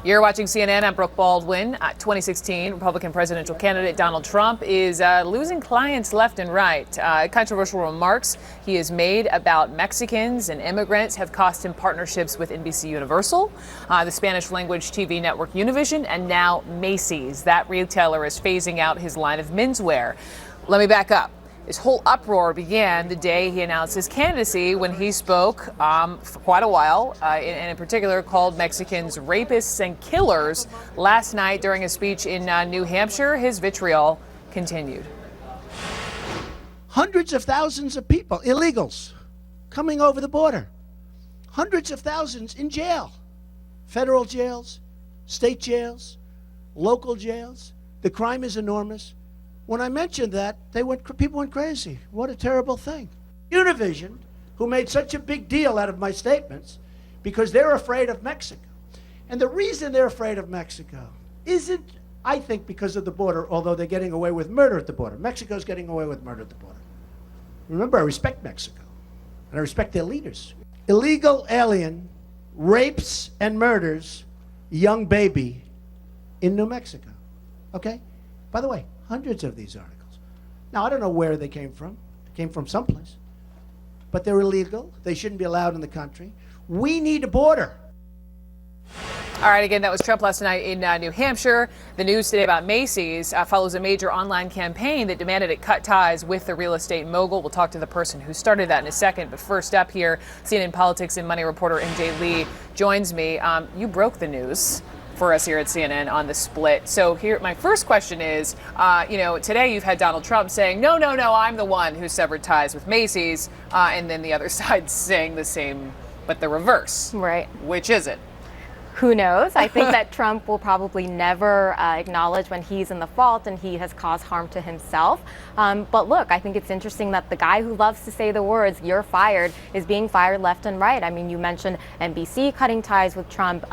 You're watching CNN. I'm Brooke Baldwin. 2016 Republican presidential candidate Donald Trump is losing clients left and right. Controversial remarks he has made about Mexicans and immigrants have cost him partnerships with NBC Universal, the Spanish language TV network Univision, and now Macy's. That retailer is phasing out his line of menswear. Let me back up. This whole uproar began the day he announced his candidacy when he spoke for quite a while, and in particular called Mexicans rapists and killers. Last night during a speech in New Hampshire, his vitriol continued. Hundreds of thousands of people, illegals, coming over the border. Hundreds of thousands in jail. Federal jails, state jails, local jails. The crime is enormous. When I mentioned that, people went crazy. What a terrible thing. Univision, who made such a big deal out of my statements, because they're afraid of Mexico. And the reason they're afraid of Mexico isn't, I think, because of the border, although they're getting away with murder at the border. Mexico's getting away with murder at the border. Remember, I respect Mexico, and I respect their leaders. Illegal alien rapes and murders a young baby in New Mexico, okay? By the way, hundreds of these articles. Now, I don't know where they came from. They came from someplace. But they're illegal. They shouldn't be allowed in the country. We need a border. All right, again, that was Trump last night in New Hampshire. The news today about Macy's follows a major online campaign that demanded it cut ties with the real estate mogul. We'll talk to the person who started that in a second. But first up here, CNN Politics and Money reporter MJ Lee joins me. You broke the news for us here at CNN on the split. So here, my first question is, today you've had Donald Trump saying, no, I'm the one who severed ties with Macy's, and then the other side saying the same, but the reverse. Right. Which is it? Who knows? I think that Trump will probably never acknowledge when he's in the fault and he has caused harm to himself. But look, I think it's interesting that the guy who loves to say the words, "you're fired," is being fired left and right. I mean, you mentioned NBC cutting ties with Trump.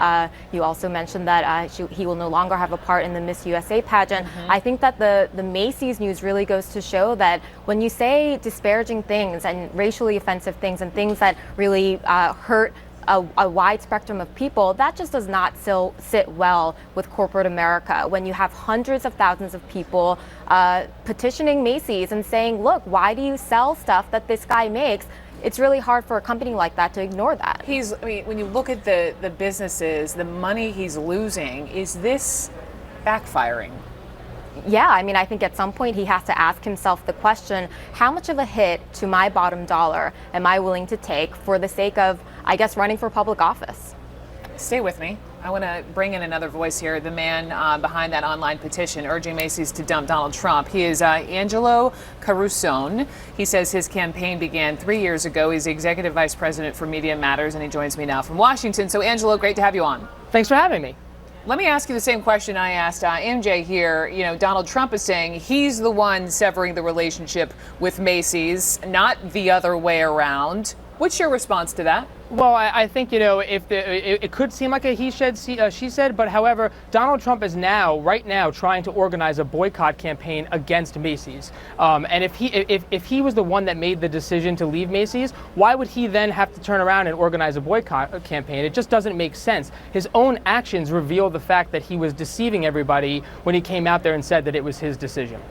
You also mentioned that he will no longer have a part in the Miss USA pageant. Mm-hmm. I think that the Macy's news really goes to show that when you say disparaging things and racially offensive things and things that really hurt a wide spectrum of people, that just does not sit well with corporate America. When you have hundreds of thousands of people petitioning Macy's and saying, look, why do you sell stuff that this guy makes? It's really hard for a company like that to ignore that. When you look at the businesses, the money he's losing, is this backfiring? Yeah, I mean, I think at some point he has to ask himself the question, how much of a hit to my bottom dollar am I willing to take for the sake of, I guess, running for public office? Stay with me. I want to bring in another voice here, the man behind that online petition urging Macy's to dump Donald Trump. He is Angelo Carusone. He says his campaign began 3 years ago. He's the executive vice president for Media Matters, and he joins me now from Washington. So, Angelo, great to have you on. Thanks for having me. Let me ask you the same question I asked MJ here. Donald Trump is saying he's the one severing the relationship with Macy's, not the other way around. What's your response to that? Well, I think, it could seem like a he said, she said, but however, Donald Trump is right now trying to organize a boycott campaign against Macy's. And if he was the one that made the decision to leave Macy's, why would he then have to turn around and organize a boycott campaign? It just doesn't make sense. His own actions reveal the fact that he was deceiving everybody when he came out there and said that it was his decision.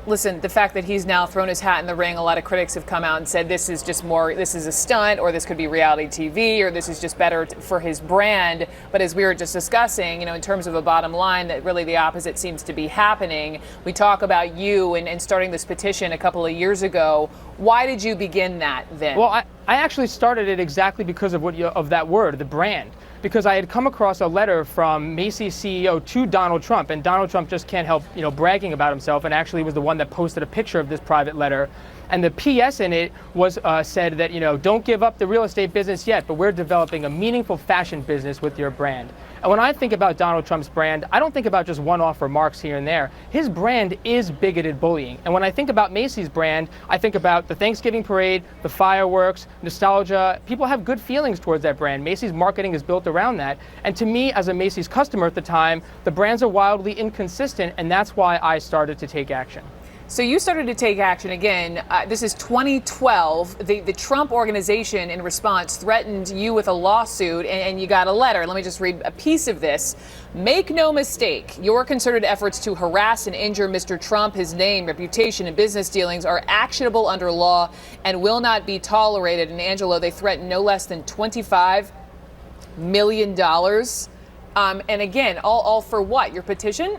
Listen, the fact that he's now thrown his hat in the ring, a lot of critics have come out and said this is a stunt, or this could be reality TV, or this is just better for his brand. But as we were just discussing, in terms of a bottom line, that really the opposite seems to be happening. We talk about you and starting this petition a couple of years ago. Why did you begin that then? Well, I actually started it exactly because of that word, the brand. Because I had come across a letter from Macy's CEO to Donald Trump, and Donald Trump just can't help, bragging about himself, and actually was the one that posted a picture of this private letter. And the PS in it was said that, don't give up the real estate business yet, but we're developing a meaningful fashion business with your brand. And when I think about Donald Trump's brand, I don't think about just one-off remarks here and there. His brand is bigoted bullying. And when I think about Macy's brand, I think about the Thanksgiving parade, the fireworks, nostalgia. People have good feelings towards that brand. Macy's marketing is built around that. And to me, as a Macy's customer at the time, the brands are wildly inconsistent, and that's why I started to take action. So you started to take action again. This is 2012. The Trump organization, in response, threatened you with a lawsuit, and you got a letter. Let me just read a piece of this. Make no mistake, your concerted efforts to harass and injure Mr. Trump, his name, reputation, and business dealings are actionable under law and will not be tolerated. And Angelo, they threatened no less than $25 million. And again, all for what? Your petition?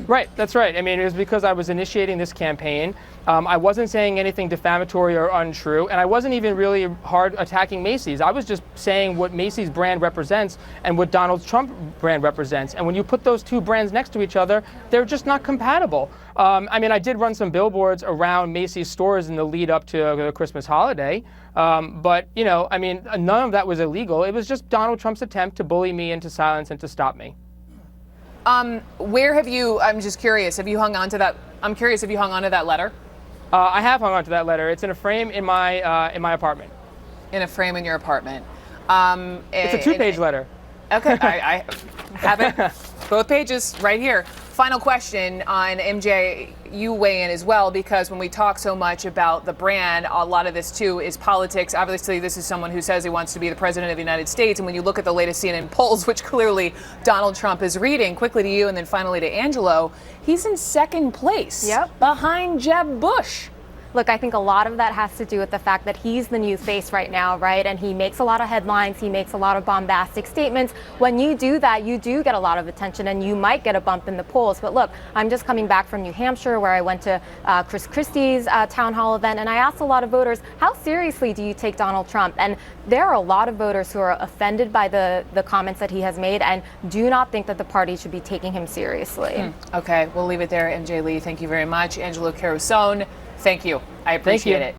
Right, that's right. I mean, it was because I was initiating this campaign. I wasn't saying anything defamatory or untrue, and I wasn't even really hard attacking Macy's. I was just saying what Macy's brand represents and what Donald Trump brand represents. And when you put those two brands next to each other, they're just not compatible. I mean, I did run some billboards around Macy's stores in the lead up to the Christmas holiday. But, you know, I mean, none of that was illegal. It was just Donald Trump's attempt to bully me into silence and to stop me. Where have you, I'm just curious, have you hung on to that? I'm curious if you hung on to that letter? I have hung on to that letter. It's in a frame in my apartment. In a frame in your apartment. It's a 2-page letter. Okay, I have it. Both pages right here. Final question on MJ, you weigh in as well, because when we talk so much about the brand, a lot of this too is politics. Obviously, this is someone who says he wants to be the president of the United States. And when you look at the latest CNN polls, which clearly Donald Trump is reading, quickly to you and then finally to Angelo, he's in second place behind Jeb Bush. Look, I think a lot of that has to do with the fact that he's the new face right now, right? And he makes a lot of headlines. He makes a lot of bombastic statements. When you do that, you do get a lot of attention and you might get a bump in the polls. But look, I'm just coming back from New Hampshire where I went to Chris Christie's town hall event, and I asked a lot of voters, how seriously do you take Donald Trump? And there are a lot of voters who are offended by the comments that he has made and do not think that the party should be taking him seriously. Okay, we'll leave it there. MJ Lee, thank you very much. Angelo Carusone, thank you. I appreciate it.